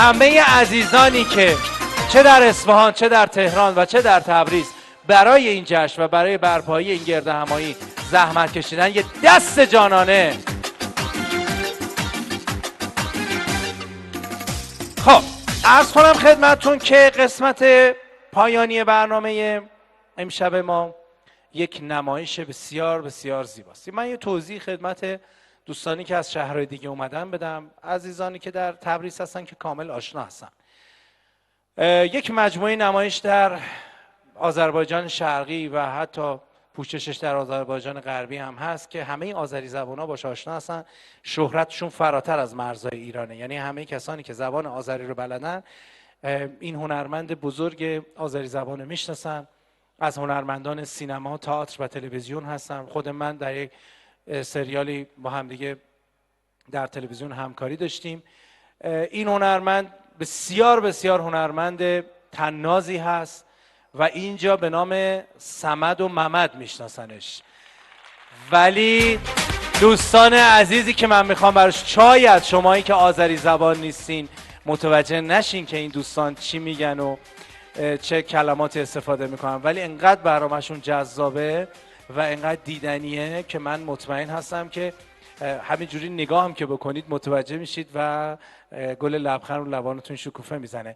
همه عزیزانی که چه در اصفهان، چه در تهران و چه در تبریز برای این جشن و برای برپایی این گرد همایی زحمت کشیدن، یه دست جانانه. خب عرض کنم خدمتتون که قسمت پایانی برنامه امشب ما یک نمایش بسیار بسیار زیباست. من یه توضیح خدمت دوستانی که از شهرهای دیگه اومدن بدم، عزیزانی که در تبریز هستن که کامل آشنا هستن. یک مجموعه نمایش در آذربایجان شرقی و حتی پوششش در آذربایجان غربی هم هست که همه آذری زبان‌ها باش آشنا هستن. شهرتشون فراتر از مرزهای ایرانه، یعنی همه کسانی که زبان آذری رو بلدن این هنرمند بزرگ آذری زبان رو میشناسن. از هنرمندان سینما، تئاتر و تلویزیون هستن. خود من در یک سریالی با هم دیگه در تلویزیون همکاری داشتیم. این هنرمند بسیار بسیار هنرمند طنازی هست و اینجا به نام صمد و ممد میشناسنش. ولی دوستان عزیزی که من میخوام براش، شاید شمایی که آذری زبان نیستین متوجه نشین که این دوستان چی میگن و چه کلماتی استفاده میکنن، ولی انقدر برنامه‌شون جذابه و انقدر دیدنیه که من مطمئن هستم که همینجوری نگاه هم که بکنید متوجه میشید و گل لبخند رو لبانتون شکوفه میزنه.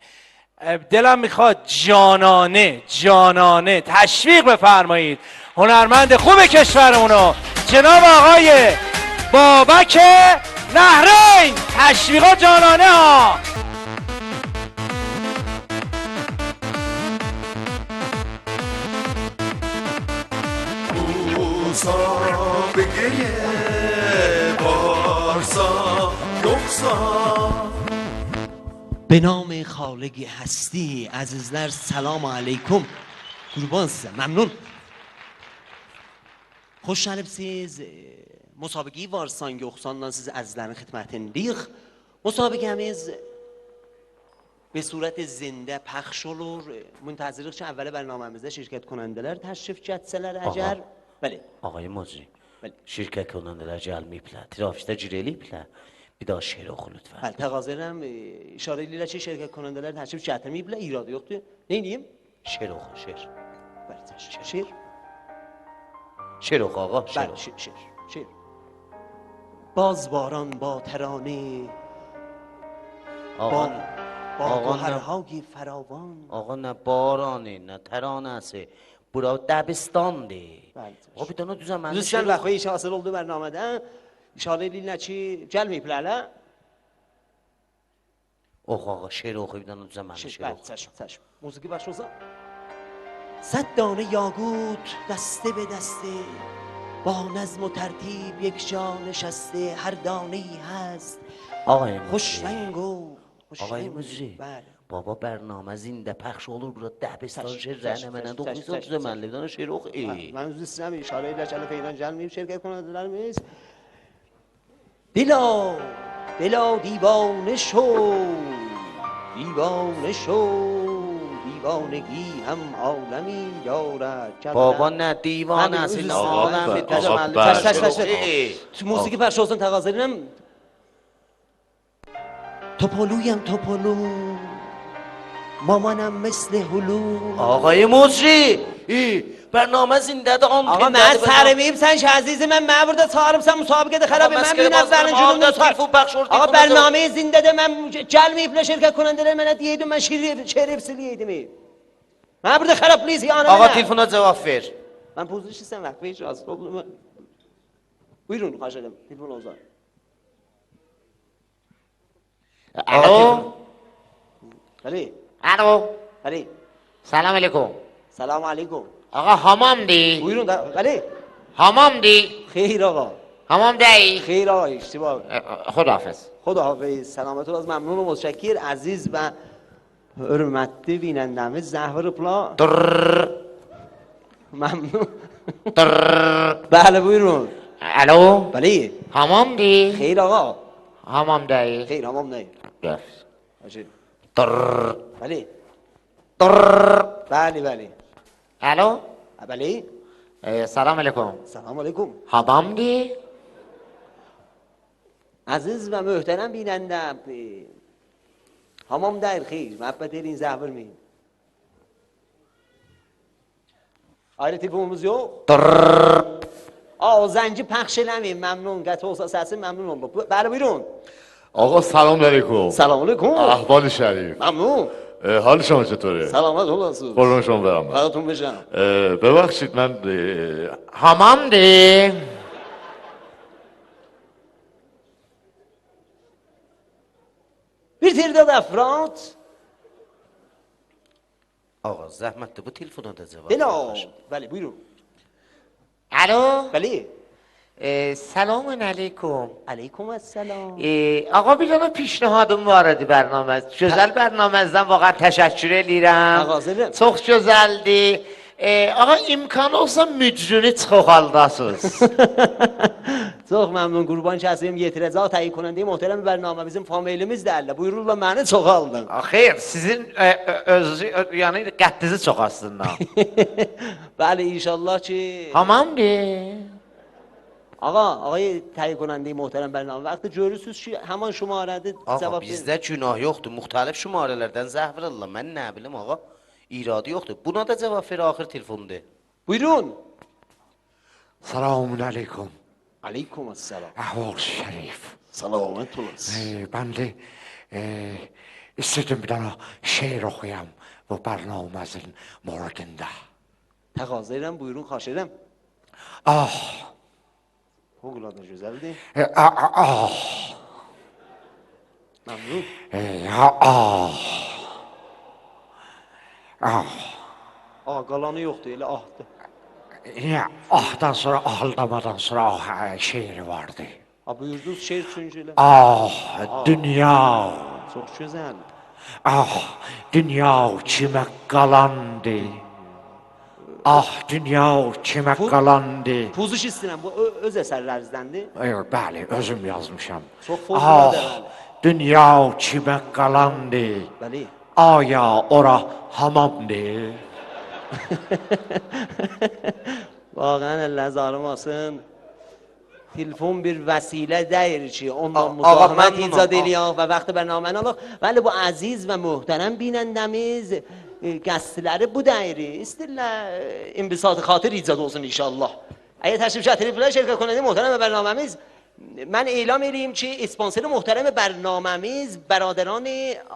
دلم میخواد جانانه جانانه تشویق بفرمایید هنرمند خوب کشورمونو، جناب آقای بابک نهرین. تشویقا جانانه ها. مسابقه بارسا یخسا. به نام خالق هستی عزیزler سلام علیکم. قربان size. ممنون. Xoşgəlibsiz. Müsabiqəyi Varsan Yoxsandan sizi əzizlərin xidmətindəyik. Müsabiqəmiz به صورت زنده پخش olur. منتظرıq ki, əvvəli bərnaməmizdə şirkət konəndələr təşrif gətsələr əgər. Bəli. آقای مجری، بله. شرکت کننده‌lər gəlməyiblər. Trafikdə gir eləyiblər. Bir daha şeir oxu lütfən. Bəli, təqaüd edirəm. İşarə edirlər ki, şirkət konəndələr təşrif gətirməyiblər, iradə yoxdur. Nə edeyim? Şeir oxu, şeir. Bəli, şeir. شعر oxu آقا، شعر. بله شعر. باز باران با ترانه آقا با گوهرهای فراوان. آقا نه بارانه نه ترانه است. Bura Dəbistandır. Bəli. O bir dənə düzəməni. Düzsən vaxtı iş hasıl oldu bərnamədən. İşarə edirlər ki, gəlməyiblər hələ. Oxu ağa, şeir oxu, bir dənə düzəməni şeir oxu. چشم. موسیقی بخش olsa. صد دانه یاقوت دسته به دسته با نظم و ترتیب یک جا نشسته. هر دانه ای هست خوش رنگ و آقای مجری، بابا برنامه زنده پخش olur burada Dəbistan şeirlərini mənə oxuyursan düzəmənli bir dənə şeir oxu. من üzr istəyirəm, işarə edirlər ki, hələ Feyran gəlməyib şirkət konəndələrimiz. دلا دیوانه شو دیوانگی هم عالمی دارد. بابا نه دیوانه است، این عالم تو موسیقی پخش olsun تقاضا edirəm. توپولویم توپولو مامانم مثل هلو. آقای مجری، برنامه زنده ده آن آقا من سرمیم سنش عزیزی من burada çağırımsan müsabiqədə xarab mən bir nəfərin günündə آقا برنامه زنده ده mən gəlməyiblər şirkət konəndələr mənə deyirdim mən şeir efsiliydim. Mən burada xarablıyız yani. آقا telefona cavab ver. Ben pozisyon istəyirəm vaxt ver razı olun. Buyurun xahiş edirəm telefon olsa. الو Bəli. الو Bəli. سلام علیکم. Salam aleykum. آقا حمام دی؟ Buyurun da bəli. حمام دی؟ Xeyr ağa. حمام دی؟ Xeyr ağa اشتباه. خداحافظ. خداحافظ. سلامت از ممنون و متشکر عزیز و hörmətli binəndəmiz Zəhvir Pla. ممنون. Bəli buyurun. الو Bəli. حمام دی؟ Xeyr ağa. حمام دی؟ Xeyr hamam nə? Yes. Bəli. Bəli bəli. الو Bəli. سلام علیکم. Salam aleykum. حمام دی؟ Aziz və möhtərəm binəndəm. Hamam değil xeyr. Məhəbbət eləyin, zəhv verməyin. Ayrı telefonumuz yok. O zənci pəxş eləməyin, məmnun. Qəti olsa səsi məmnun oldu. Bəli, buyurun. آقا سلام علیکم Salam aleykum. احوال شریف Məmnun. حال شما چطوره؟ Salamat olasın. قربان شما برم Hayatım beşəm. ببخشید من حمام دی Bir تعداد افراد آقا زحمت bu telefona da cevap بلا ver. بله buyurun. الو بله. سلام علیکم علیکم السلام. آقا bir dənə پیشنهادım var idi bərnaməz. Gözəl bərnaməzdən vaxtən təşəkkür edirəm. Ağzını. Çox gözəldir. Ağa imkan olsa mücrünü çoxaldasınız. Çox məmnun qurban kəsim yetirəcək təyin کننده محترم برنامه bizim familimiz derler. Buyururlar məni çoxaldın. Xeyr, sizin öz yəni qəddinizi çox aslında. Bəli inşallah ki. Tamamdır. Ağay təyin کننده محترم برنامه vaqti görürsüz ki həmin şumarədə Ağa cavab bizdə günah yoxdur. Müxtəlif şumarələrdən zəhv verirlər. Mən nə bilim ağa. İradı yoxdur. Buna da cavab ver axır telefonda. Buyurun. سلام علیکم Aleyküm selam. احوال شریف Salamet olasın. من istedim bir dana şiir okuyam bu برنامه'nin morgunda. Təqazə edirəm, buyurun, xahiş edirəm. Ah, Fövqəladə gözəldir. ah, Məmnun. ah, ah. Qalanı yoxdur, elə ahdır. Yine ahdan sonra ahıldamadan sonra ah şiiri vardı. Buyurdunuz şeir çünkü elə. Ah, dünya, Çox gözəl. ah, dünya kime kalandı. Ah, dünya kime kalandı. Puzuş istəyirəm, bu öz əsərlərizdəndir. Bəli, özüm yazmışam. Çox fövqəladə, Ah, bəli. dünya kime kalandı. Bəli. Aya ora hamamdı. Vaqəən əlləz arım olsun. Telefon bir vəsilə deyir ki, ondan Ağa, müzahimət məmnunam, icad ağa. eləyək və vaxtı bərnaməni alaq. Bəli, bu əziz və möhtərəm binəndəmiz qəsdləri bu dəyiri. İstirlər inbisat-ı xatir icad olsun inşallah. Əgər təşrif gətiriblər, şirkət کننده محترم برنامه‌miz من eعلام edeyim ki, اسپانسر محترم برنامه‌miz برادران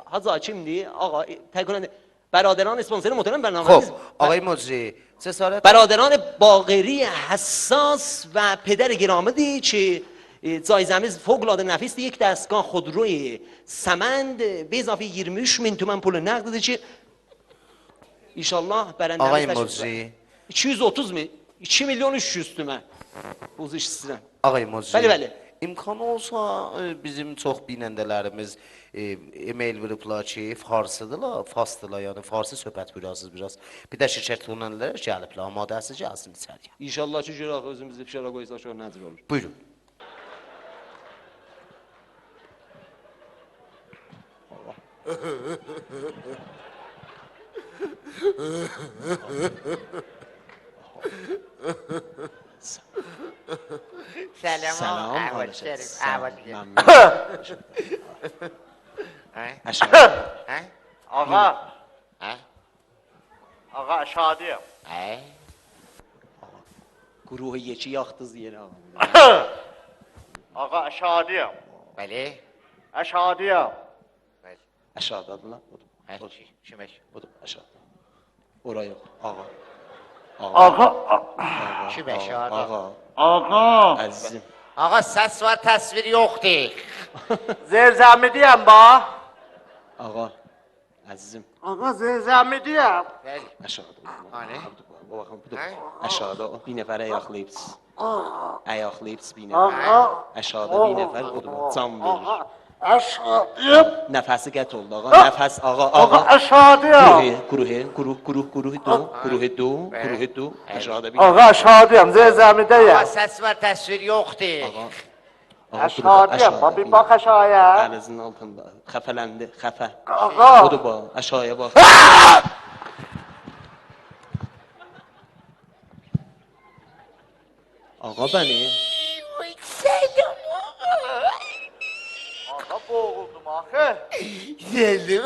Hacı kimdir? Ağa, təyin کننده برادران اسپانسر محترم خب برنامه‌miz آقای مجری جسارت برادران باقری حساس و پدر گرامی‌دی که جایزه‌miz فوق‌العاده نفیس یک دستگاه خودروی سمند به اضافه 23,000 تومان پول نقدی که İnşallah برنده آقای مجری 230 mi? 2 milyon 300 tümən. Buz iş istəyirəm. آقای مجری Bəli, bəli. İmkan olsa bizim çox binəndələrimiz e-mail veriblər ki, farsıdırlar, farsdırlar, yəni farsı söhbət buyurasınız biraz. Bir də şirkət konanlar gəliblər, amadəsi gəlsin içəriyə. İnşallah ki görək özümüzü fişara qoysaq şöyle nəzir olur. Buyurun. Salam. Əhval şərif. Əhval şərif. Aşağı. Ağa. Ağa şadiyəm. Guruhu yeki yaxdız yerə. Ağa şadiyəm. Bəli. Şadiyəm. Aşağıdadır lan. Budur. Kimək? Budur aşağı. Oraya yox. Ağa. Kimə şadə? Ağa. Ağa. Əzizim. Ağa səs var, təsvir yoxdur. Zerzəmidiyəm ba. Ağa. Əzizim. Ağa zerzəmidiyəm. Bəli. Aşağıda. Hani? Bu baxın budur. Hə? Aşağıda o bir nəfər ayaqlayıbsınız. Ayaqlayıbsınız bir nəfər. Aşağıda bir nəfər odur. Can verir. Əşadiyəm. Nəfəsi qət oldu ağa. Nəfəs ağa. Ağa əşadiyəm. Guruhe du. Aşağıda bir Ağa əşadiyəm, zerzəmidiyəm. Ağa səs var, təsvir yoxdur. Əşadiyəm, bir bax aşağıya. Əlizin altında. Xəfələndi. Xəfə. Ağa. Budur bax. Aşağıya bax. Ağa bəni. Ağa boğuldum ha. Axı. Geldim.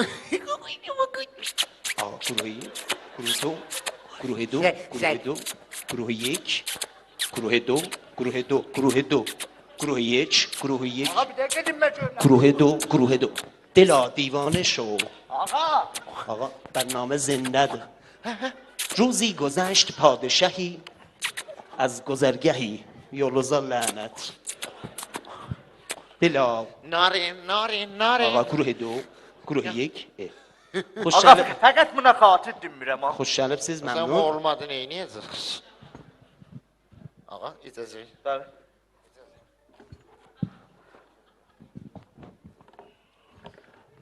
Ağa, gruh 1, gruh 2, gruh 2, gruh 2, gruh 1, gruh 2, gruh 2, gruh 2, gruh 1, gruh 1, Ağa bir dəqiqə dinmə görmə. گروه دو گروه دو دلا دیوانه شو Ağa. آقا برنامه زنده ده روزی گذشت پادشاهی از گذرگهی یولوزا لعنت دلا Narin, narin, آقا narin. گروه دو گروه یک خوش Ağa şəlib fəqət buna xatir dinmirəm ha. خوش şəlib siz Sen məmnun olmadı neyniyəcək? Ağa, icazə. Bəli.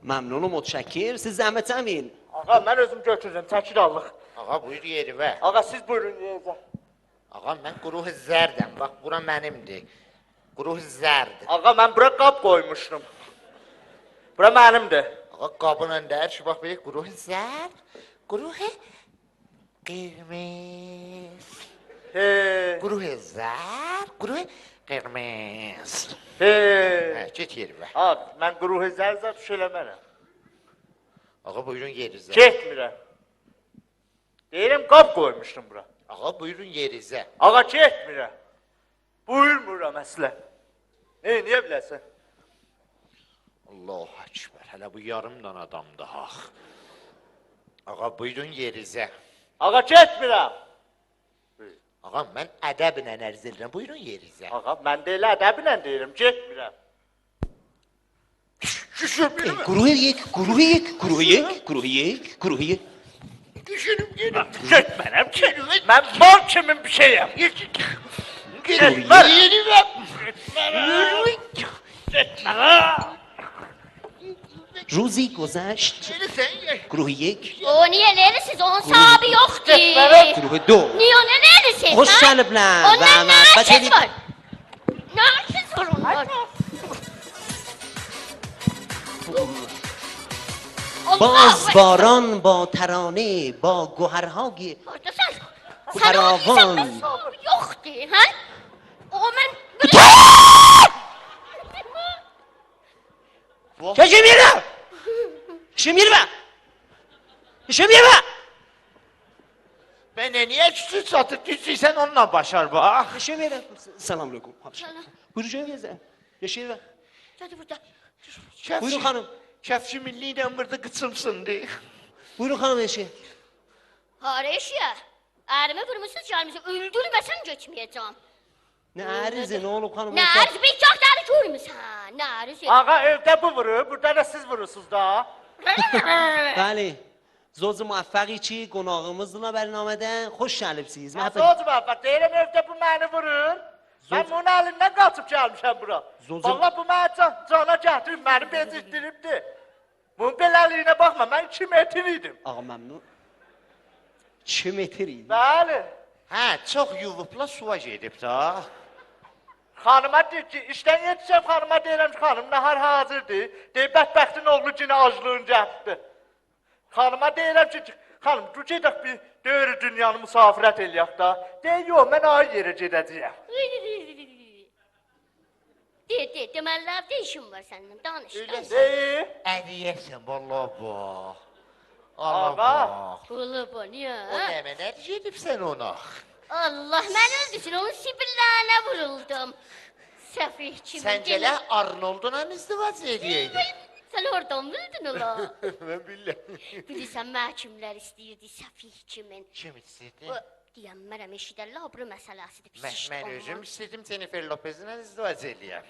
ممنون و متشکر siz zəhmət əmin Ağa mən özüm götürürəm, çəkir allıq. Ağa, buyur yerimə. Ağa siz buyurun yeyəcək. Ağa, mən quruh zərdəm. Bax, bura mənimdir. Quruh zərdir. Ağa mən bura qab qoymuşdum. Bura mənimdir. Ağa, qabın öndər şu, bax, bir quruh zərd. Quruh qırmız. He. Quruh zərd, quruh qırmız. He. Hə, get yerimə. Ağa mən quruhu zərzə tuş eləmərəm. Ağa, buyurun yerizə. Getmirəm. Deyirəm qab qoymuşdum bura. Ağa, buyurun yerizə. Ağa getmirəm. Buyurmuram əslə. Niyə biləsən? Allahu Ekber. Hələ bu yarımdan adamdır ha. Ağa, buyurun yerizə. Ağa getmirəm. Ağa, mən ədəblə ərz edirəm. Buyurun yerizə. Ağa mən də elə ədəblə deyirəm, getmirəm. گروه یک گروه یک گروه یک گروه یک گروه یک Getmərəm ki. Mən mal kimin bir şeyəm. Getmərəm. روزی گذشت گروه یک O niye neresiz? Onun sahibi yok ki. گروه دو Niye ona neresiz? Hoş gəliblər və Ondan ne məhəbbət herkes edib var? Ne herkes var onlar? باز باران با ترانه با گوهرهای Orada sen. Bu Sen karavan. o insan sahibi yok ki. Ha? O ben... Keçim yerə! İşim yerə! İşim yerə! Mən niyə küçük çatıb küçüksən onunla başar bax. İşim yerə! Salam aleyküm. Buyurun şöyle gezə. Yaşayır və. Hadi burada. Buyurun xanım. Kəfçi milli ilə burada qıçımsındı. Buyurun xanım yaşayır. Hareş ya. Erime vurmuşsunuz canımızı. Öldürmesen geçmeyeceğim. Nə ərizə, nə olub xanım? Ne erz bir çok değerli görmüşsün. Ne erz ya. Ağa evdə bu vurur, burada da siz vurursunuz da. Bəli. Zoz muvaffaqi ki, qonağımızla bərnamədən xoş gəlibsiniz. Mən soğucum əvvət, deyirəm evdə bu məni vurur. Mən bunun əlindən qaçıb gəlmişəm bura. Valla bu mənə cana gətirib, məni bezirdiribdi. Bunun beləliyinə baxma, mən 2 metr idim. Ağa məmnun. 2 metr idi. Bəli. Hə, çox yuvubla suva gedib da. Xanıma deyir ki, işdən yetişəm xanıma deyirəm ki, xanım nahar hazırdır. Deyir, bədbəxtin oğlu günə aclığın gətirdi. Xanıma deyirəm ki, xanım, dur gedək bir döyürü dünyanı müsafirət eləyək da. Deyir, yox, mən ay yerə gedəcəyəm. Demellerde işim var senin. Danış. danış. Deyir, Ədiyəsən, valla bax. Ağa. Allah bax. Kulu bu niye? O nəmə nə gedibsən ona? Allah ben öldüsün. Onun sibirlerine vuruldum. Sefih kimin? Səncələ Arnold'una izdivac edəydin. Sen oradan bildin ola. Mən bilirəm. Bilirsən məhkimlər istəyirdi səfih kimin. Kim istəyirdi? O deyəmmərəm eşidərlər, abru məsələsidir. Mən özüm istədim Jennifer Lopez'lə izdivac eləyəm.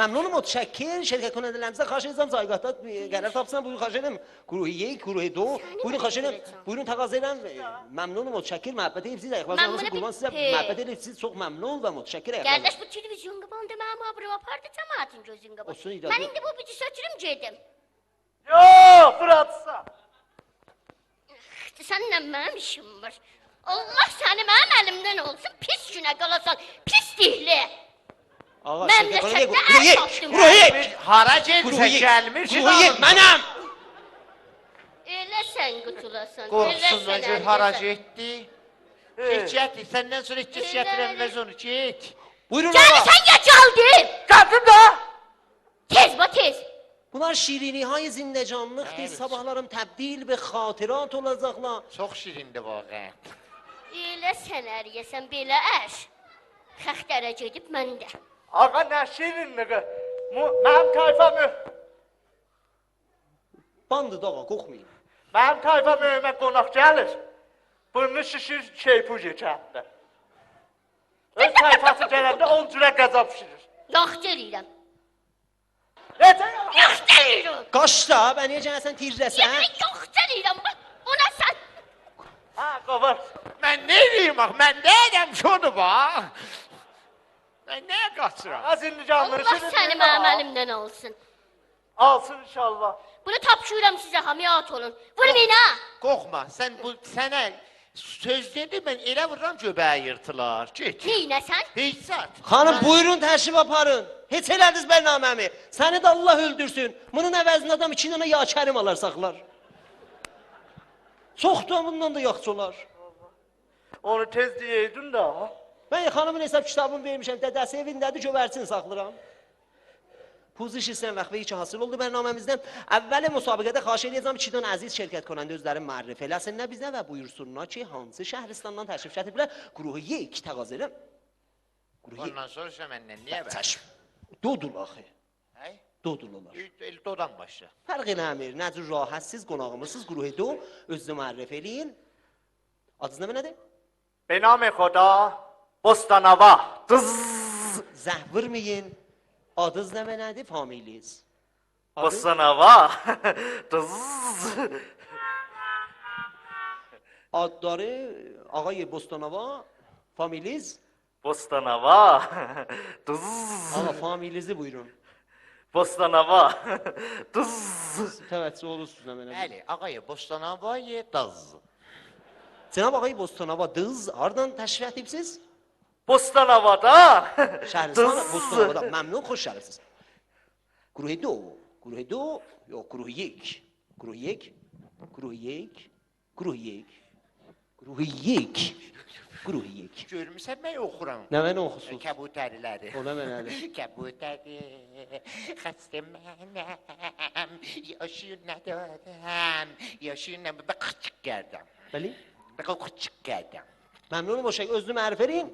ممنون و متشکر شرکت کننده‌لمزه خواهش ازم زایگاهات قرار تاپسن بوی خواهش edem گروه یک گروه دو buyurun خواهش edem buyurun taqaza edirəm məmnun و متشکر محبت edib ayaqlarınızı qurban sizə محبت edib siz çox məmnun və mütəşəkkir Qardaş bu televizyon qabandı mənim abrum apardı cəmaətin gözün qabandı. Olsun, idarə. Mən indi bu bici sötürüm gedim. yox, Fıratsa. Səninlə mənim işim var. Allah səni mənim əlimdən olsun, pis günə qalasan, pis dihli. Ağa Mən şirkət də konunda sənə gruh əl یک tapdım. gruh یک Hara gedibsə یک gəlmir ki, gruh یک mənəm Elə sən qutulasan, Qorxsun sən necə əl hara gəzən. getdi? Get, səndən sonra heç kəs gətirənməz onu, get. buyurun Gəl ağa sən geç aldın. Gəldim də. Tez ba tez. Bunlar şirinliği hay zindecanlıktır. Evet. Sabahlarım tebdil ve hatırat olacaklar. Çox şirindir vaqiən. Elə sən əriyəsən, belə əş. Xəxtərə gedib mən də. Ağa nə şirinliği. Mənim tayfamı, Bandı dağa, qorxmayın. mənim tayfam evimə qonaq gəlir. Burnu şişir, şeypuj kəndə. Öz tayfası gələndə 10 cürə qəza pişirir. Yaxşı eləyirəm. Necə ya? Yaxşı eləyirəm. Qaç da, ben yiyəcən sən tirləsən. Yemin yaxşı eləyirəm. Ona sən. Ha, qovar. Mən nə edeyim bax, mən nə edəm şunu bax. Mən nəyə qaçıram? Az indi canlı Allah səni mənim əlimdən alsın. Alsın inşallah. Bunu tapşırıram sizə, hamiyat olun. Vurmayın ha. Qorxma, sən bu sənə söz dedi, mən elə vururam göbəyə yırtılar. Get. Neynəsən? Heç zat. Hanım buyurun təşrif aparın. Heç elədiniz bərnaməmi. Səni də Allah öldürsün. Bunun əvəzində adam 2 dənə yağ kərim alar saxlar. Çoxdur bundan da yaxçı olar. Onu tez deyeydin də. Mən xanımın hesab kitabını vermişəm. Dədəsi evindədir, göbərçin saxlayıram. Puziş istəyən vəqfə ki hasıl oldu bərnaməmizdən. Əvvəl müsabiqədə xahiş edəcəm 2 dənə əziz şirkət konəndə özlərini mərifə eləsinlər bizə və buyursunlar ki, hansı şəhristandan təşrif gətiriblər. Quruhu 2 təqaz edirəm. Quruhu Ondan sonra sən məndən niyə bər? Çəşm. Dodul axı. Hey? Dodulurlar. Dodan başla. Fərq eləmir. Nəcür rahatsız qonağımızsız quruhu do özünü mərifə eləyin. Adınız nədir? Be name Xoda, Bostanava. Dız. Zəh vurmayın. Adınız nədir? Familiyiz. Bostanava. Dız. Adları Ağay Bostanava. Familiyiz. Bostanava. Dız. Ağa familiyizi buyurun. Bostanava. Dız. Təvəccüh olursunuz mənə. Bəli, ağay Bostanavayı daz. Cənab Ağay Bostanava dız, hardan təşrif etibsiz? Bostanavada. Şəhristan Dız. Bostanovada. Məmnun, xoş gəlibsiz. Quruhu do, yox, quruhu 1. Quruhu 1. Quruhu 1. Quruhu 1. Quruhu 1. Quruhu 1. Görmüsən mən oxuram. Nə mən oxusunuz? Kəbutərləri. Ona mənəli. Kəbutəri, xəstə mənəm, yaşın nədərəm, yaşın nədərəm, bə qıçıq gərdəm. Bəli? Bə qıçıq gərdəm. Məmnunum o şey. Özünü mərif edin.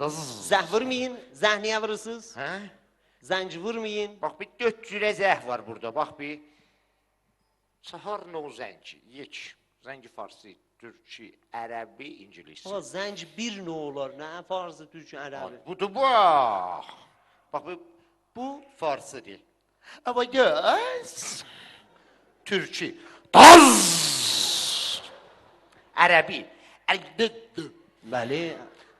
Zəh vurmayın. Zəh niyə vurursunuz? Hə? Zənc vurmayın. Bax bir 4 cürə zəh var burada, bax bir. Sahar no zənci, yek. Zəngi farsi, türkçü, ərəbi, ingilis. Ama zənc bir nə olar? Nə? Farzı, türkçü, ərəbi. Budur bax. Bax bu farsıdır. Ama göz. Türkçü. Daz. Ərəbi. Əl-did. Bəli.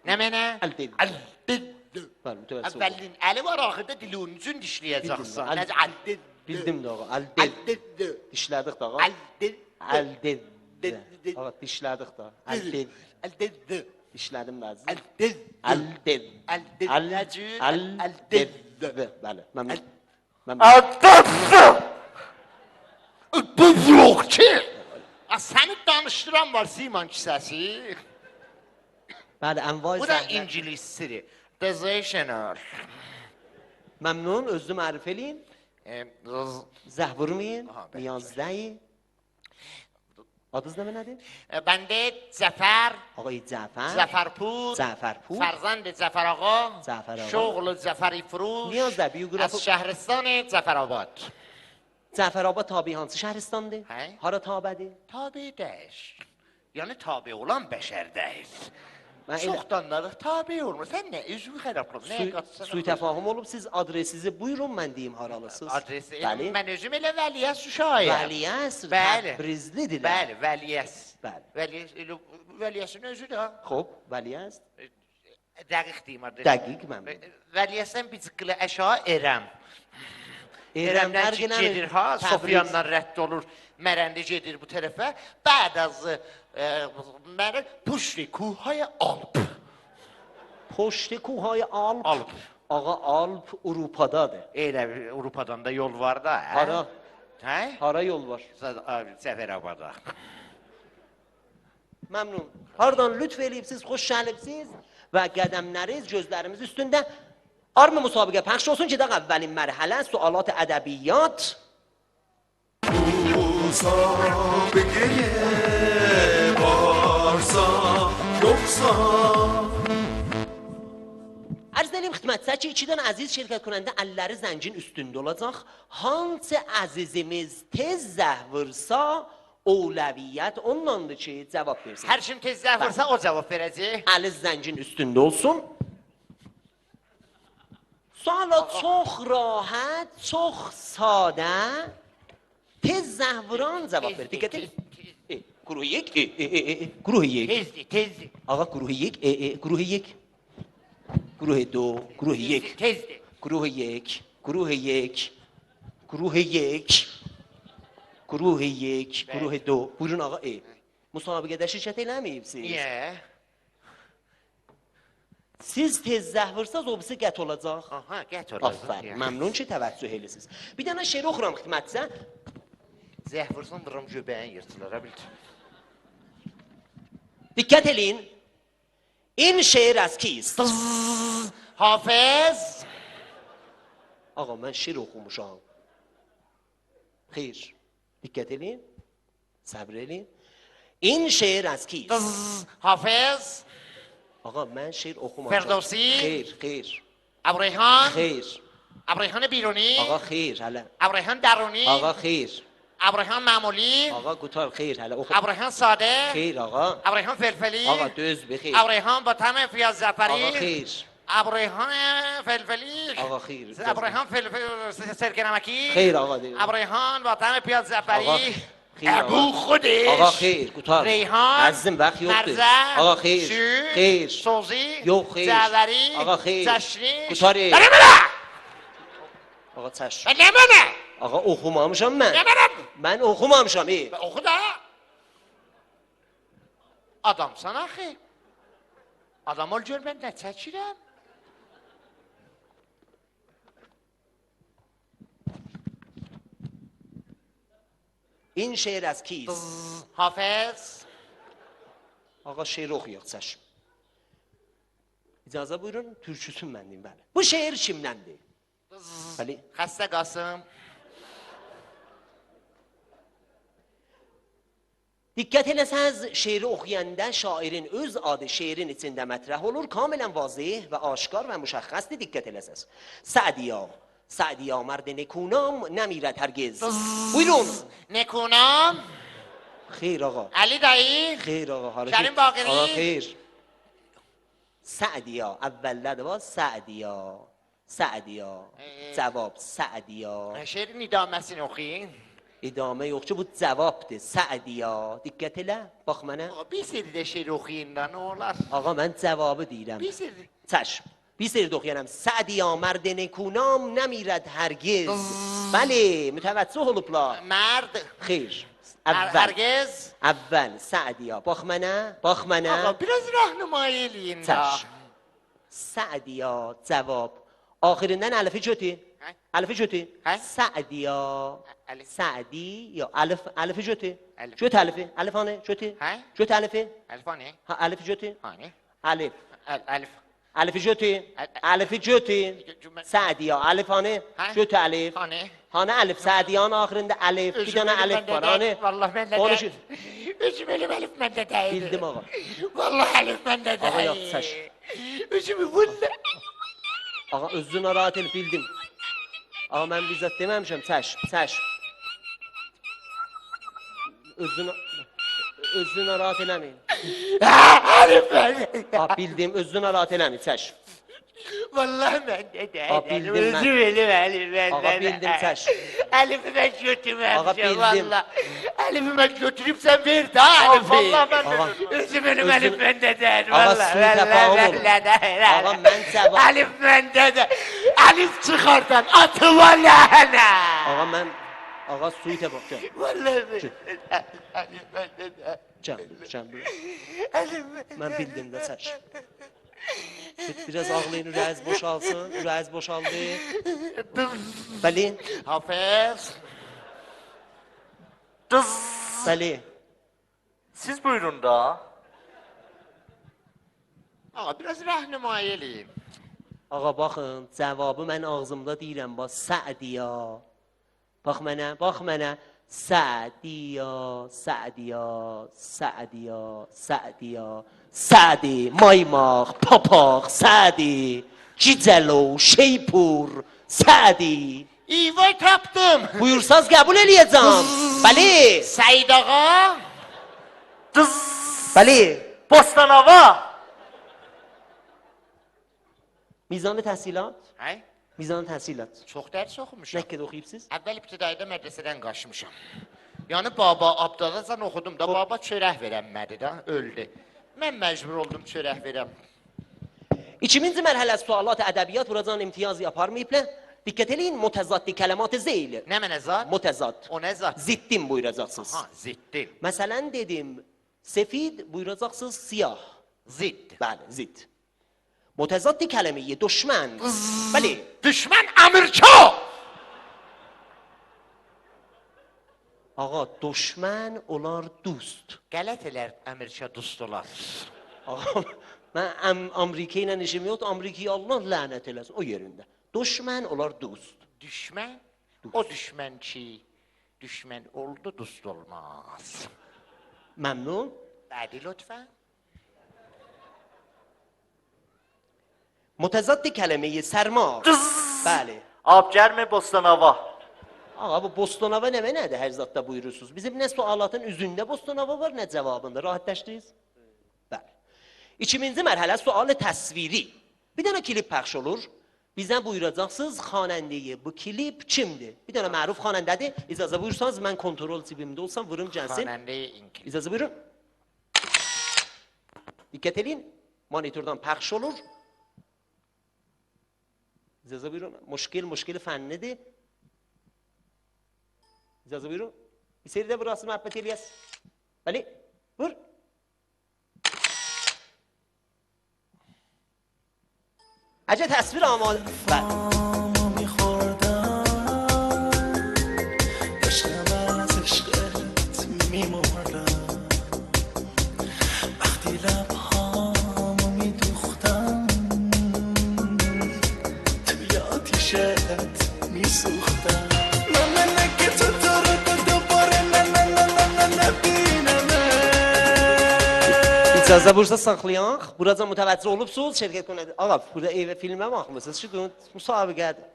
Nə mənə? Əl-did. Əl-did. Bəli, mütəvəssül olun. Əvvəlin əli var, axırda dilunuzun dişləyəcəksən. Bildim. Necə əl-did. Bildim də ağa. Əl-did. Əl-did. Dişlədik də ağa. Əl-did. Əl-did. Ağa dişlədik də. Əl-did. Əl-did. Dişlədim də əziz. Əl-did. Əl-did. Əl-did. Nəcür? Əl-did. Bəli. Məmnun. Bu vlog ki. Səni danışdıran var Siman kisəsi. Bəli, ənvay Bu da zəhlər. ingilisdir. Dezational. Məmnun, özünü mərif eləyin. Zəh vurmayın. Aha, bəli. Niyazdəyi. Adınız nədir? Bəndə Cəfər, Ağay Cəfər. Cəfərpur, Cəfərpur. Fərzənd Cəfər ağa, Cəfər ağa. Şoğlu Cəfər İfruş, Niyazdə az bioqrafı. şəhristan Cəfərabad. Cəfərabad tabi hansı şəhristandır? Hə? Hara tabədir? Tabi deyil. Yəni tabi olan bəşər deyil. Mən elə Çoxdanları tabi olmur. Sən nə üzvü xərablam, nəyə qaçsan? sui təfahüm olub. Siz adresinizi buyurun, mən deyim haralısınız. Adresi, Bəli. mən özüm elə Vəliyəs Şuşayəm. Vəliyəs, Bəli. Təbrizlidirlər. Bəli, Vəliyəs. Bəli. Vəliyəsin özü də. Xoş, Vəliyəs. Dəqiq deyim adresi. Dəqiq məmnun. Vəliyəsdən bir cıqqılı əşağı Erəm. Erəmlər Erəmdən ki gedir ha, Sofiyandan rədd olur, Mərəndi gedir bu tərəfə. Bəd az mənə Puşli Kuhaya Alp. Poşti Kuhay Alp. Alp. Ağa Alp Avropadadır. Elə Avropadan da yol var da. Hə? Hara? Hə? Hara yol var? Səfərabada. Məmnun. Hardan lütf eləyibsiz, xoş gəlibsiz və qədəmləriniz gözlərimiz üstündə. Armı müsabiqə pəxş olsun ki, də əvvəlin mərhələ sualat ədəbiyyat مسابقه بارسا یوکسا Arz edelim xidmətçilər ki, 2 dənə əziz şirkət kunəndə əlləri zəncin üstündə olacaq. Hansı əzizimiz tez zəh vursa, ovləviyyət ondandır ki, cavab versin. Hər kim tez zəh vursa o cavab verəcək. Əli zəncin üstündə olsun. Suala çox rahat, çox sadə. Tez zəh vuran cavab verir. Diqqət edin. Gruh 1, gruh 2. Tezdir. Ağa gruh 1, gruh 2. Gruh 2, gruh 1. Tezdir. Gruh 1, gruh 1. Gruh 1. Gruh 1, gruh 2. Buyurun ağa. Müsabiqədə şirkət eləməyibsiniz. Niyə? Siz tez zəh vursanız o birisi qət olacaq. Aha, qət olacaq. Aferin. Məmnun ki, təvəccüh edirsiniz. Bir dənə şeir oxuram xidmətçisə. Zəh vursan vururam göbəyin yırtılara bildir. Diqqət eləyin. İn şeir az kist. Hafız. Ağa mən şeir oxumuşam. Xeyr. Diqqət eləyin. Səbr eləyin. İn şeir az kist. Hafız. Ağa mən şeir oxumamışam. Ferdowsi. Xeyr, xeyr. Abreyhan. Xeyr. Abreyhan Biruni. Ağa xeyr hələ. Abreyhan Daruni. Ağa xeyr. Abreyhan Mamuli. Ağa qutar xeyr hələ. Oxu. Abreyhan Sade. Xeyr ağa. Abreyhan Felfeli. Ağa döz be xeyr. Abreyhan Batam Fiyaz Zafari. Ağa xeyr. Abreyhan Felfeli. Ağa xeyr. Abreyhan Felfeli Serkenamaki. Xeyr ağa deyil. Abreyhan Batam Fiyaz Zafari. Ağa xeyr. Ebu Xudiş. Ağa xeyr, qutar. Reyhan. Əzizim vaxt yoxdur. Mərzə. Ağa xeyr. Şür. Xeyr. Sozi. Yox xeyr. Cəvəri. Ağa xeyr. Cəşniş. Qutar. Nə mənə? Ağa çəş. Nə mənə? Ağa oxumamışam mən. Nə mənə? Mən oxumamışam. Oxu da. Adamsan axı. Adam ol gör mən nə çəkirəm. İn şeir az kist. Hafız. Ağa şeir oxuyaq çəş. İcazə buyurun, türküsün mən deyim bəli. Bu şeir kimdəndir? Bəli. Xəstə Qasım. Diqqət eləsəz, şeiri oxuyanda şairin öz adı şeirin içində mətrəh olur, kamilən vazih və aşkar və müşəxxəsdir, diqqət eləsəz. Sa'diya مرد نکونام نمیرد هرگز. Buyurun. Nekunam. Xeyr ağa. Ali dayı. Xeyr ağa. Kərim Baqiri. Ağa xeyr. Sa'diya əvvəldə var Sa'diya. Sa'diya. Cavab Sa'diya. Şeirin idaməsini oxuyun. İdamə yox ki, bu cavabdır. Sa'diya. Diqqət elə, bax mənə. Bir seri də şeir oxuyun da, nə olar? Ağa mən cavabı deyirəm. Bir seri. چشم بی سری دخیانم سعدیا مرد نکونام نمیرد هرگز بله متوجه هلوپلا مرد خیر هرگز اول سعدیا باخ منه آقا biraz راهنمایی eləyim da چشم سعدیا جواب آخریnden الفی جوتی الفی جوتی سعدیا سعدی یا الفی جوتی جوت الفی الفانه جوتی جوت الفی الفانه ها الفی جوتی هانه الف الف الف جوتی الف جوتی سعدیا الفانه جوت الف هانه هانه الف سعدیان آخرinde الف bir tane alif var hani vallahi ben de konuşur benim elif bende değil bildim ağa vallahi elif bende değil ağa yap saç üzümü bulla ağa özün narahat el bildim ağa mən bizzat deməmişəm çəş özün narahat eləməyin elif bende ağa bildim özün narahat eləməyin çəş vallahi ben de değil ağa bildim mən özüm elif bende ağa bildim çəş Elif'i ben götürmem Ağa bildim. valla. Elif'i ben götürüp sen ver daha Elif'i. Vallahi ben de. Özüm benim Elif bende değil. Ağa Vallahi. suyu tepağım olur. Ağa mən cevap. Elif bende de. Elif çıkardan atı valahana. Ağa mən ağa suyu tepaq gel Vallahi Elif bende de. Can Elif mən bildim də çəş biraz ağlayın ürəyiz boşalsın ürəyiz boşaldı bəli Hafız. bəli Siz buyurun da. Ağa biraz rahnumayı eləyim. ağa baxın cavabı mən ağzımda deyirəm bax Sa'diya bax mənə سعدیا سعدیا سعدیا سعدیا سعدی مایماق پاپاق سعدی Cicəlo, Şeypur, Sədi. İvay tapdım. Buyursaz qəbul eləyəcəm. Bəli. Səid ağa. Bəli. Bostanova. Mizanı təhsilat? Hə? Mizanı təhsilat. Çox dərs oxumuşam. Nə qədər oxuyubsınız? Əvvəl ibtidaidə mədrəsədən qaçmışam. Yəni baba abdalacan oxudum da baba çörək verənmədi də, öldü. Mən məcbur oldum çörək verəm. 2000 mərhələsi sualat ədəbiyyat buradan imtiyaz yaparmayıblar. Diqqət eləyin, mutəzaddi kələmat-ı zeyli. Nə mənə zat? Mutəzad. O nə zat? Zittin buyuracaqsınız. Ha, zittin. Məsələn dedim, sefid buyuracaqsınız siyah. Zidd. Bəli, zidd. Mutəzaddi kələməyi düşmən. Bəli. Düşmən Əmirço! Ağa, düşmən olar dost. Qələt elər Əmirço dost olar. Ağa, mən Amerika ilə işim yoxdur. Amerikaya Allah lənət eləsin o yerində. Düşmən olar dost. Düşmən? O düşmən ki, düşmən oldu, dost olmaz. Məmnun. Bədi lütfən. Mutəzaddi kələməyi sərmar. Bəli. Abgərmi Bostanova. Ağa, bu Bostanova nə nədir hər zatda buyurursunuz? Bizim nə sualatın üzündə Bostanova var, nə cavabında. Rahatləşdiniz? Bəli. 2000-ci mərhələ sualı təsviri. Bir dənə klip pəxş olur. Bizdən buyuracaqsınız xanəndiyi. Bu klip kimdir? Bir dənə məruf xanəndədir. İcazə buyursanız mən kontrol cibimdə olsam vurum gəlsin. Xanəndəyi inkli. İcazə buyurun. Diqqət edin. Monitordan pəxş olur. İcazə buyurun. Müşkil fənnidir. İcazə buyurun. Bir seri də burası məhəbbət eləyəz. Bəli. Vur. Əcə təsvir amadə. Bəli. İcazə buyursa saxlayaq. Buraca mütəvəccih olubsunuz, şirkət qonaq. Ağa, burada evə filmə baxmısınız. Şu müsabiqədir.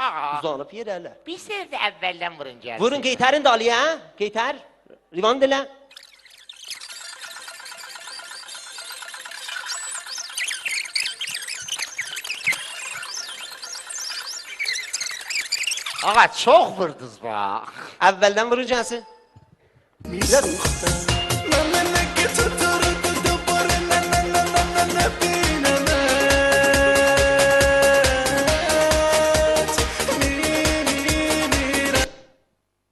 Ağa, Uzanıb yerələr. bir sər də əvvəldən vurun gəlsin. Vurun qeytərin dalıya. Qeytər. Rivan dilə. Ağa, çox vurdunuz bax. Əvvəldən vurun gəlsin.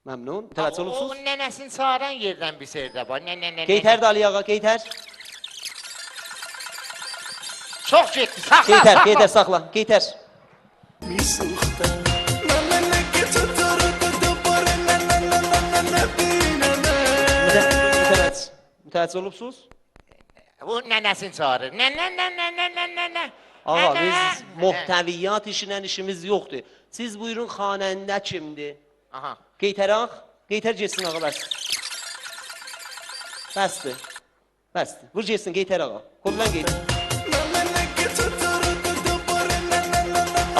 Məmnun. Mütəvəccih O olubsunuz. nənəsini çağıran yerdən bir sər də var. Nə. Qeytər dalıya, qeytər. Çox getdi, saxla, Qeytər, saxla. qeytər saxla. Qeytər. Mütəvəccih olubsunuz. Bu nənəsini çağırır. Nə. Ağa, biz muhtəviyyat işlə işimiz yoxdur. Siz buyurun xanəndə kimdir? Aha. Qeytər ağa, qeytər getsin ağa, bəs. Bəsdir. Bəsdir. Vur getsin qeytər ağa. Qollan qeytər.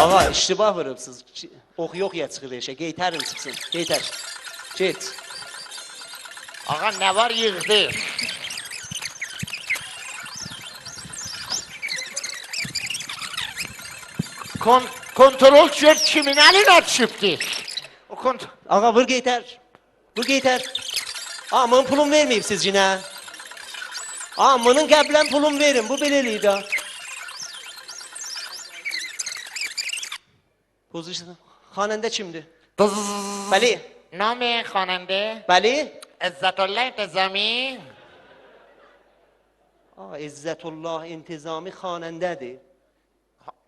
Ağa, iştibah vurubsuz. Ox yox ya çıxır eşə. Qeytərin çıxsın. Qeytər. Get. Ağa, nə var yığdı? Kontrol gör kimin əlinə düşübdür? O kontrol... Ağa, vur qeytər. Vur qeytər. Ağa, bunun pulun verməyib siz cinə. Ağa, bunun qəblən pulun verin. Bu belə eləyir də. Pozisyon. Xanəndə kimdir? Bəli. Nami xanəndə? Bəli. İzzətullah İntizami? Ağa, İzzətullah İntizami xanəndədir.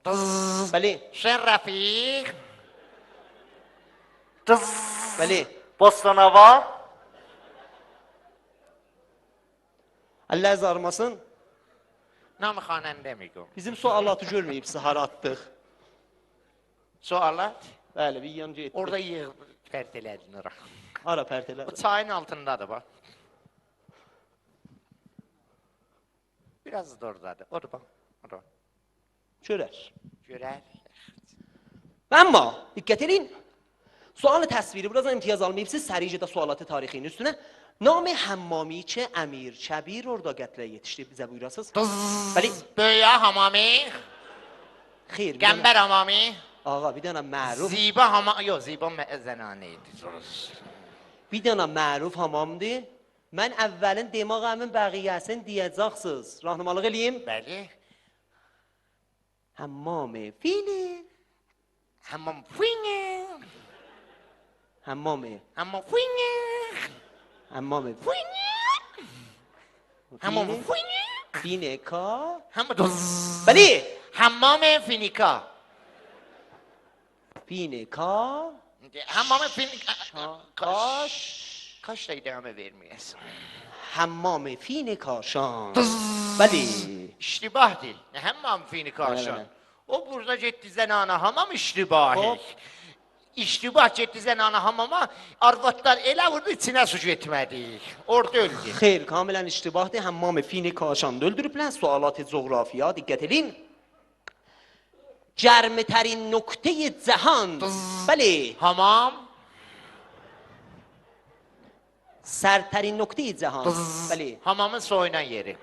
Bəli. Şən Rəfiq? Bəli. Bostanova. Allah zarmasın. Nami xanəndə miqo? Bizim sualatı görməyib səhar atdıq. Sualat? Bəli, bir yan getdi. Orada yığ, fərd elədin ora. Ara pərtələr. Bu çayın altındadır bak. Biraz da oradadır. Orada bak. Orada. Görər. Görer. Ama dikkat edin. Sual tasviri biraz imtiyaz almayıpsınız. Serice de sualatı tarihinin üstüne. Nami Hammamiçe Emir Çebir orada qətleye yetişti. Bize buyurasınız. Bəli. Böyüye hamami. Xeyr. Gember hamami. Ağa bir dənə məruf. Ziba hamami. Yok ziba zenaneydi. Bir dənə məruf hamamdır. Mən əvvəlin demağımın bəqiyyəsini deyəcəksiniz. Rahmanlıq eləyim. Bəli. Hammami fili. Hamam fuyne. Hammami. Hamam fuyne. Hammami. Fuyne. Hamam fuyne. Fine ka. Hamam. Bəli. Hamam finika. Fine ka. Hamam finika. Kaş. Kaş da idame vermeyesin. Hammami fine kaşan. Bəli. İştibah değil. Hamam finika aşan. Evet. O burada ciddi zenana hamam iştibahi. Hop. İştibah ciddi zenana hamama arvatlar elə vurdu içine suç etmədi. Orada öldü. Xeyr, kamilən iştibahdır. Hammami fine kaşan öldürüblər. Sualat-ı coğrafiya dikkat edin. Cermetərin nokte-i cehan. Bəli. Hamam. Sərtərin nokte-i cehan. Bəli. Hamamın soyunan yeri.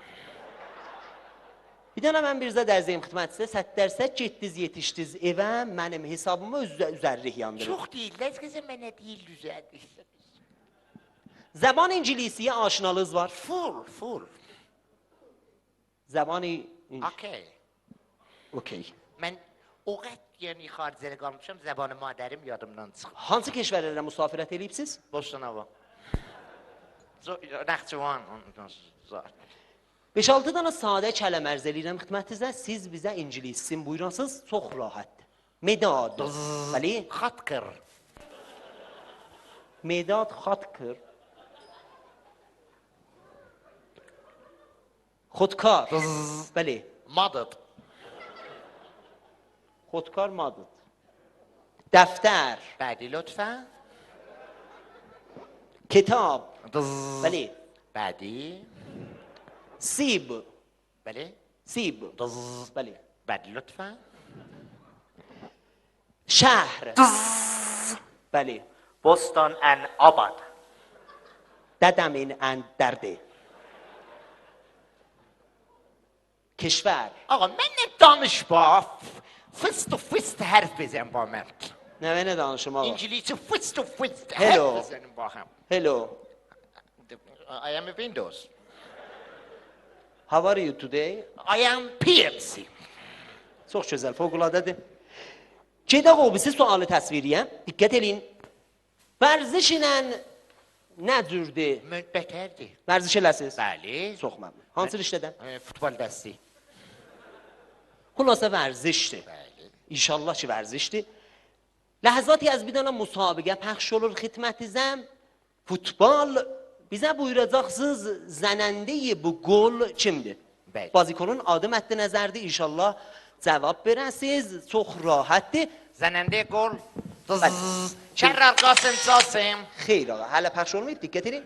Bir dənə mən birzə dərzəyim xidmətçisə, sətdərsə getdiz, yetişdiz evə, mənim hesabıma üzərlik yandırır. Çok değil. Lezgeze mənə değil düzeldi. Zəban İncilisiyə aşinalığınız var. Full. Zəban Okey. Okey. Mən o qət yəni xaricədə qalmışam, zəbanı madərim yadımdan çıxıb. Hansı keşvərlərə musafirət eləyibsiz? Bostanova. Naxçıvan. Zor. 5-6 dənə sadə kələm ərz eləyirəm xidmətinizə. Siz bizə İncilisin buyurasınız, çox rahatdır. Medad. Bəli. Xatkır. Medad xatkır. Xodkar. Bəli. Madad. Xodkar madad. Dəftər. Bədi lütfən. Kitab. Bəli. Bədi. Sib. Bəli. Sib. Bəli. Bədi lütfən. Şəhər. Bəli. Bostan ən abad. Dədəmin ən dərdi. Keşvər. Ağa, mənlə danışma. Fıst hərf bezən ba mən. Nəvə nə danışım ağa? İngilizce fıst Hello. hərf bezənim baxam. Hello. I am a Windows. How are you today? I am PMC. Çox gözəl, fövqələdədir. Gedək o birisi sualı təsviriyə. Diqqət edin. Vərziş ilə nə cürdür? Bətərdir. Vərziş eləsiniz? Bəli. Çox məmnun. Hansı riştədən? Futbol dəsti. Xülasə vərzişdir. Bəli. İnşallah ki vərzişdir. Ləhzaتی از bir dənə müsabiqə pəxş olur xidmətinizə. Futbol bizə buyuracaqsınız zənəndeyi bu gol kimdir? Bəli. Bazikonun adı məddə nəzərdir. İnşallah cavab verəsiniz. Çox rahatdır. Zənəndə gol. Bəli. Kərrar Qasım Casım. Xeyr ağa, hələ pəxş olmayıb. Diqqət edin.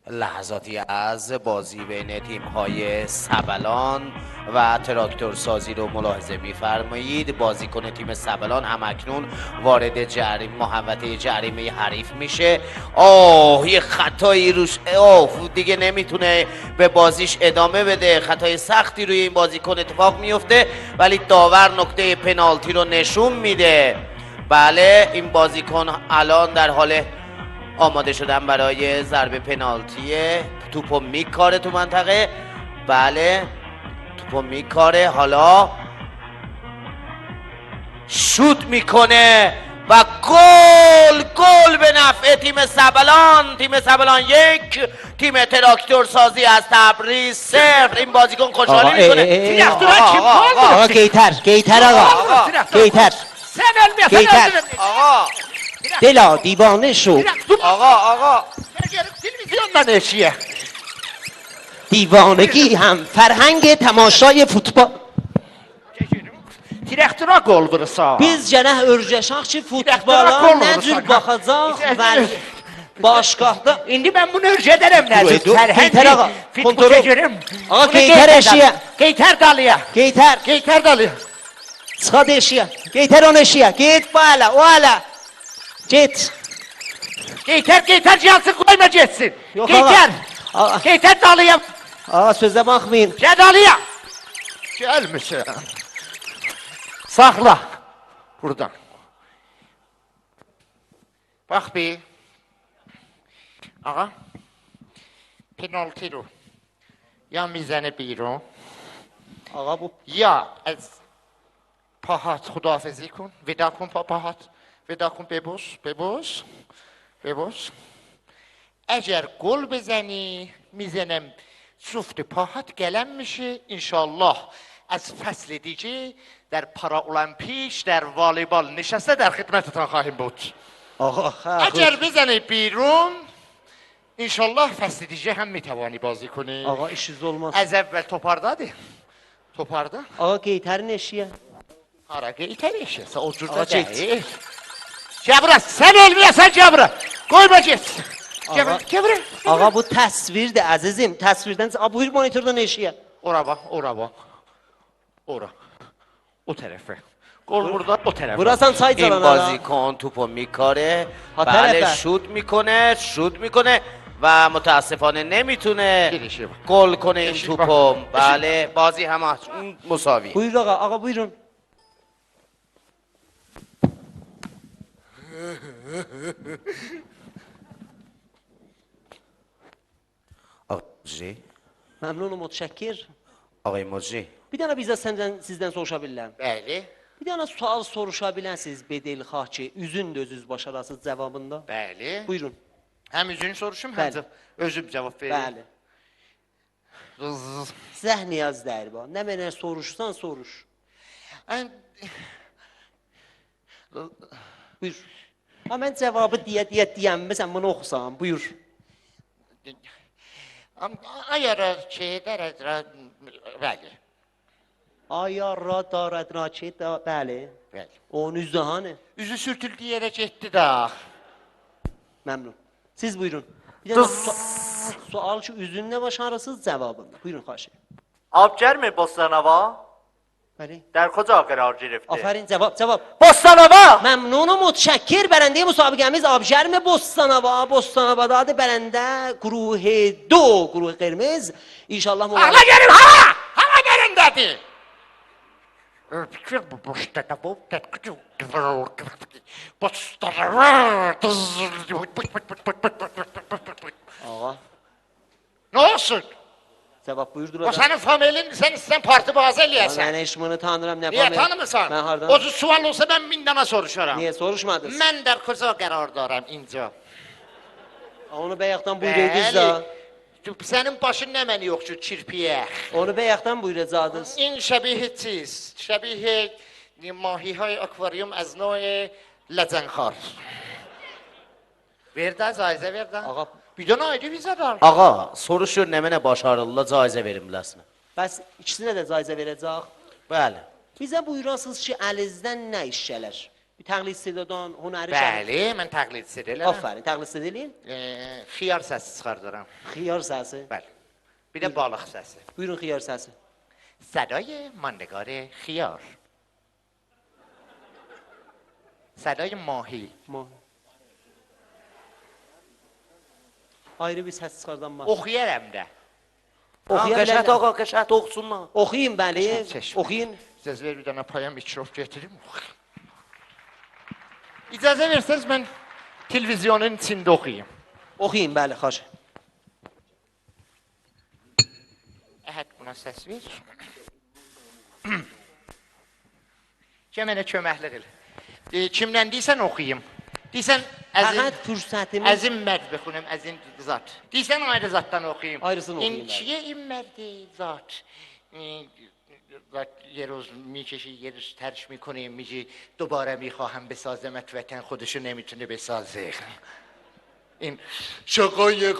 لحظاتی از بازی بین تیم‌های سبلان و تراکتور سازی رو ملاحظه می‌فرمایید. بازیکن تیم سبلان همکنون وارد جریمه محوطه جریمه حریف میشه. یه خطایی روش دیگه نمیتونه به بازیش ادامه بده. خطای سختی روی این بازیکن اتفاق میفته ولی داور نقطه پنالتی رو نشون میده. بله این بازیکن الان در حال آماده شدن برای ضربه پنالتیه. توپو میکاره تو منطقه. بله توپو میکاره. حالا شوت میکنه و گل به نفع تیم سبلان. تیم سبلان 1 تیم تراکتور سازی از تبریز 0. این بازیکن خوشحالی میکنه. آقا گیتر آقا گیتر آقا دلا دیوانه شو آقا تلویزیون نشیه. دیوانگی هم فرهنگ تماشای فوتبال direktora qol vurursan. Biz gənə örgəşək ki, Direktora futbola qol nə vurursan. cür baxacaq və başqaqda İndi mən bunu öyrədərəm Nəzir. Dur, Qeytər ağa, Fitbuka kontrol. görüm. Ağa, Qeytər eşiyə. Qeytər dalıya. Qeytər, Qeytər dalıya. çıxad eşiyə. Qeytər on eşiyə. Get bu hələ, o hələ. Get. Qeytər gəlsin, qoyma getsin. Yox, Qeytər. ağa. Qeytər dalıya. Ağa sözə baxmayın. Gəl dalıya. Gəlmişəm. Saxla. Buradan. Bax bir. Ağa. Penaltı رو. یا میزنه بیرون Ağa bu یا از پاهات خداحافظی کن ودا کن پاهات ودا کن ببوس اگر گل بزنی میزنم جفت پاهات گلم میشه انشالله از فصل دیگه در پارا المپیک در والیبال نشسته در خدمتتان خواهیم بود ağa, اگر بزنی بیرون انشالله فصل دیگه هم میتوانی بازی کنی ağa işiniz olmaz. از اول توپاردادی توپارda Ağa Qeytərin eşiyə. Ara Qeytər eşəsə o cürdə Ağa, get. deyil. Gəl bura, sən ölməyəsən gəl bura. Qoyma getsin. Gəl bura, gəl bura. Ağa bu təsvirdir əzizim. Təsvirdən ağa buyur monitordan eşiyə. Ora bax, ora bax. Ora. O tərəfə. Qol burada, o tərəfə. Vurasan çay این çalana. بازیکن توپو میکاره ها، بله طرفه. شوت میکنه و متاسفانه نمیتونه گیرشه. گل کنه این بشین توپو بشین. بله بازی هم مساوی Buyur ağa, ağa buyurun. آقای Məmnunum, mütəşəkkir. آقای مجری Bir dənə bizə sizdən soruşa bilərəm. Bəli, Bir dənə sual soruşa bilərsiniz bedel xaki, üzün dözüz başarasız cavabında. bəli. Buyurun. Həm üzünü soruşum, həm Bəli. də özüm cavab verim. Bəli. Sizə niyaz dəyər bu. Nə mənə soruşsan soruş. Ən- Buyur. Ha mən cavabı deyəmməsən bunu oxusan. Buyur. Ayara şey dərəcə, bəli, Aya ra darad ra çe da bəli. bəli. Onun üzdahanı. Üzü sürtüldü yerə getdi də. Məmnun. Siz buyurun. Bir dənə sual ki üzünlə başarısız cavabında. Buyurun xahiş edirəm. آبجرم بستانوا Bəli. در کجا قرار گرفته؟ Aferin cevap. بستانوا Məmnunum, mütəşəkkir. Bərəndəyə müsabiqəmiz Abşərmi Bostanova. Bostanovadadır bərəndə. Gruh 2, gruh qırmız. İnşallah Ağla gəlin, hava yerindədir. Fikir bu boşda da bu Ağa, Nə olsun? cavab buyurdur O sənin familin, sən istəyən parti bazı eləyəsən. Mən eşmini tanırım, nə Niyə famil- tanımırsan? Mən hardan? O cür sual olsa mən 1000 dənə soruşaram. Niyə soruşmadınız? Mən də koca qərar daram incə. Onu bəyəxdən buyuracağız da. Sənin başın nə məni yox ki, kirpiyə. Onu bəyəxdən buyuracaqdınız. این شبیه چیز شبیه ماهی های اکواریوم از نوع لجنخوار verdə, caizə verdə. Ağa. Bir dənə ayrı bizə dar. Ağa soruşur nə mənə başarılılar caizə verim biləsən Bəs ikisinə də caizə verəcək. bəli Bizə buyurasınız ki, əlinizdən nə iş gələr? Bir təqlid istedaddan, hünəri Bəli, mən təqlid edirəm. Aferin, təqlid edin. Xiyar səsi çıxardıram. Xiyar səsi. Bəli. Bir də balıq səsi. Buyurun xiyar səsi. صدای ماندگار خیار صدای ماهی Ma. Ayrı bir səs çıxardan var. oxuyaram da. Oxuya Qəşət bilərlər. ağa qəşət oxusunlar Oxuyun bəli, Çeşmə. oxuyun. İcazə ver bir dənə paya mikrof gətirim. İcazə versəniz mən televizyonun içində oxuyum. Oxuyun bəli, xaş. Əhəd buna səs ver. Ki mənə köməklik elə. Kimdən deyirsən oxuyum. Deyirsən Fəqət fürsətimiz əzim mərd bixunum, əzim zat. Deyirsən ayrı zatdan oxuyum. Ayrısını oxuyun, این چیه این مرد ذات یه روز میکشی یه روز ترش میکنه میگی دوباره میخواهم بسازمت وطن خودشو نمیتونه بسازه این شقای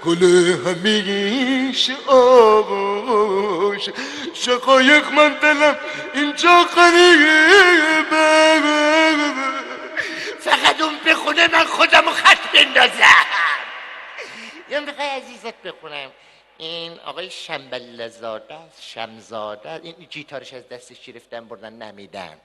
گل همیشه آغوش شقایق من دلم اینجا غریبه. فقط اون بخونه من خودمو خط بندازم. یا میخوای عزیزت بخونم؟ این آقای شمبلزاده است، شمزاده، این گیتارش از دستش گرفتن بردن نمیدن.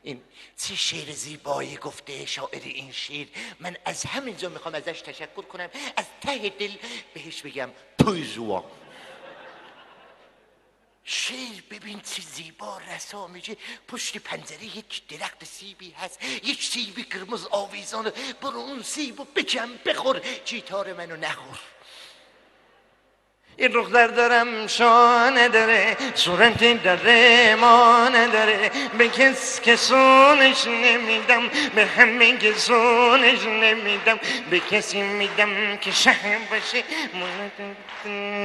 این چه شعر زیبایی گفته شاعر این شعر. من از همینجا میخوام ازش تشکر کنم، از ته دل بهش بگم توی زوا. شعر ببین چه زیبا رسا میشه. پشت پنجره یک درخت سیبی هست، یک سیبی قرمز آویزانه. برو اون سیبو بکن بخور، گیتار منو نخور. این دختر دارم شانه داره، صورت داره ما نداره. به کس کسونش نمیدم، به همه کسونش نمیدم. به کسی میدم که شهر باشه،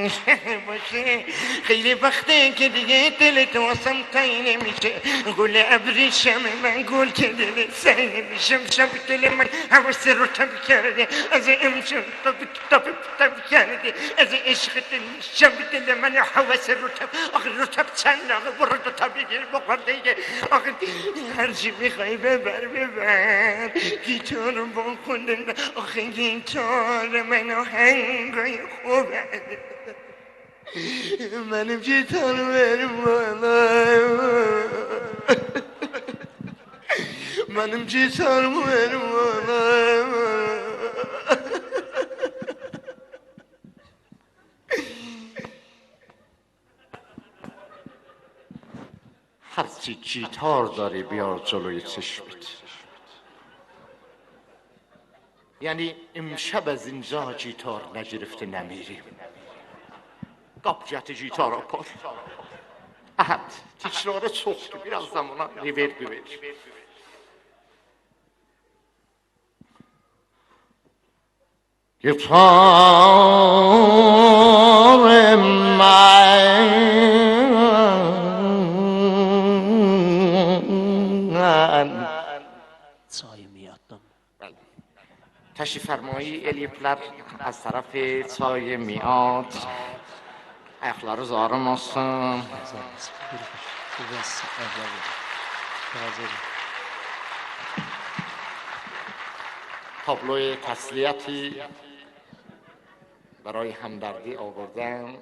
شهر باشه. خیلی وقته که دیگه دل تو واسم تایی نمیشه. گل ابریشم من گل که دل سعی نمیشم. شب دل من حواس رو تب کرده، از امشب تب کرده، از عشق دل شب دل من حواس رو تب. آخه رو تب چند آقا برو رو تب بگیر بخور دیگه. آخه هر چی میخوای ببر گیتار رو بخوندن. آخه گیتار من آهنگای خوبه. منم گیتار برم بالا، منم گیتار برم بالا. هرچی گیتار داری بیار جلوی چشمت. یعنی امشب از اینجا گیتار نگرفته نمیریم. قابلیت گیتار رو کن. احد تکرار çoxdur, biraz zamana reverb ver. Gitar من سایه میادم. تشریف فرمایی eləyiblər از طرف çay میاد. Ayakları zarım olsun. تابلوی تسلیتی برای همدردی آوردن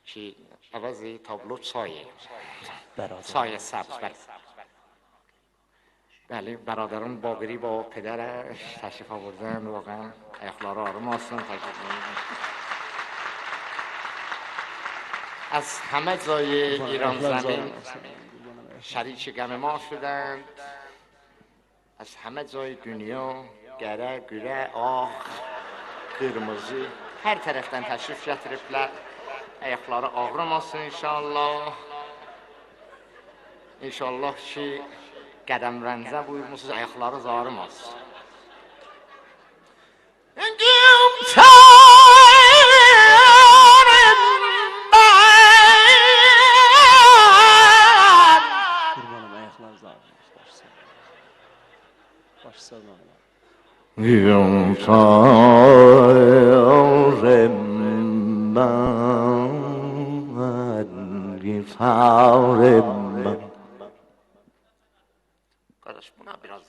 که عوض تابلو چایه، چای سبز. بله برادران باقری با پدرش تشریف آوردن. واقعا ayakları آرام olsun. از همه جای ایران زمین شریک غم ما شدند. از همه جای dünya گره güre ağ kırmızı her tərəfdən təşrif gətiriblər. Ayaqları ağrımasın inşallah. İnşallah ki qədəmrəncə buyurmusunuz, ayaqlarınız ağrımasın. Qardaş, buna biraz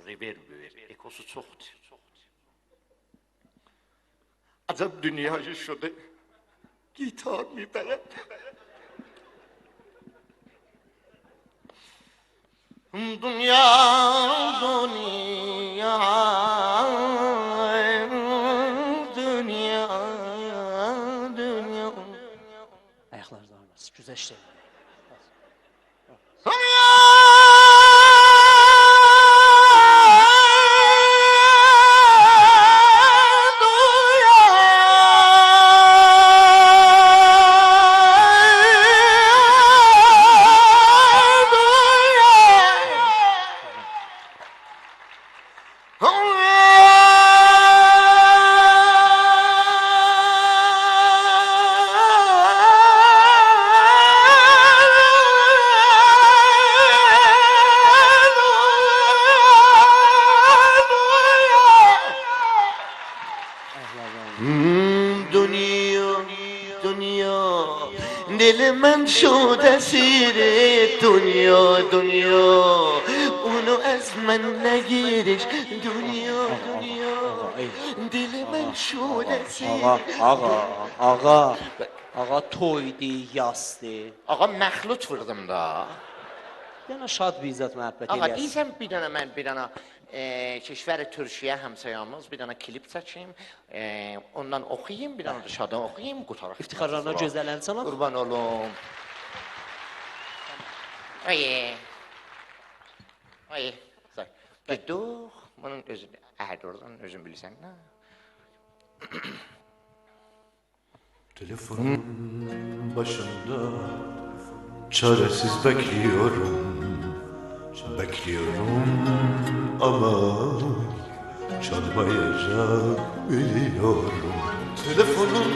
reverb ver, ekosu çoxdur. Acab dünyayı şudu, gitar میبرد. Dünya, dünya, dünya, dünya. Ayaklar dağılmaz. Güzel işte. دل من شد اسیر دنیا دنیا اونو از من نگیرش دنیا دنیا دل من شد اسیر Ağa toydu, yastı. Ağa məxluç vurdum da. Yəni şad bizat məhəbbət Ağa eləyəsən. deyirsən bir dənə mən bir dənə Keşvər-i Türkiyə həmsayamız bir dənə klip çəkeyim, ondan oxuyayım, bir dənə də şadan oxuyayım, qutaraq. İftixarlarına gözələnsən ağa. Qurban olum. Ay. Ay. Gedduq, bunun özünü əhəd oradan özün bilirsən nə? Telefonun başında çaresiz bekliyorum ama çalmayacak biliyorum. Telefonun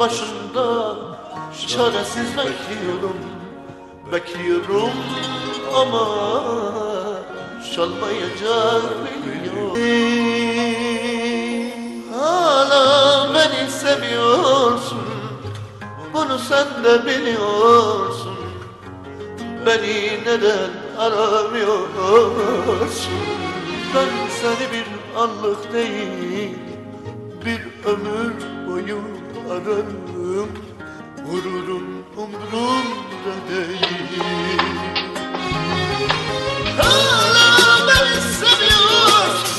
başında çaresiz bekliyorum ama çalmayacak biliyorum. Hala beni seviyorsun, bunu sen de biliyorsun. Beni neden aramıyorsun? Ben seni bir anlık değil, bir ömür boyu ararım. Gururun umrumda değil. Hala beni seviyorsun,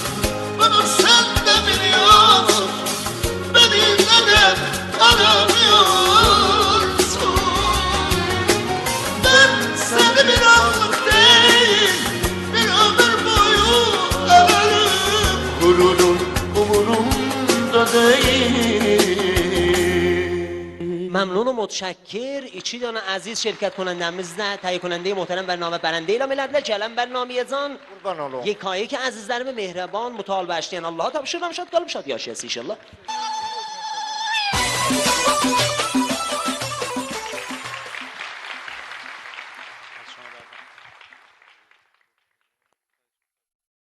bunu sen de biliyorsun. Beni neden aramıyorsun? Ben seni bir anlık değil, bir ömür boyu ararım. Gururun umurumda değil. ممنون و متشکر. 2 دانه عزیز شرکت کننده‌مز نه تهیه کننده محترم برنامه برنده اعلام ediler. Gələn برنامه‌زان Qurban olum. yekayı ki əzizlərimi mehriban, mutal bəşləyən Allaha tapşırıram, şad qalıb şad yaşayasın inşallah.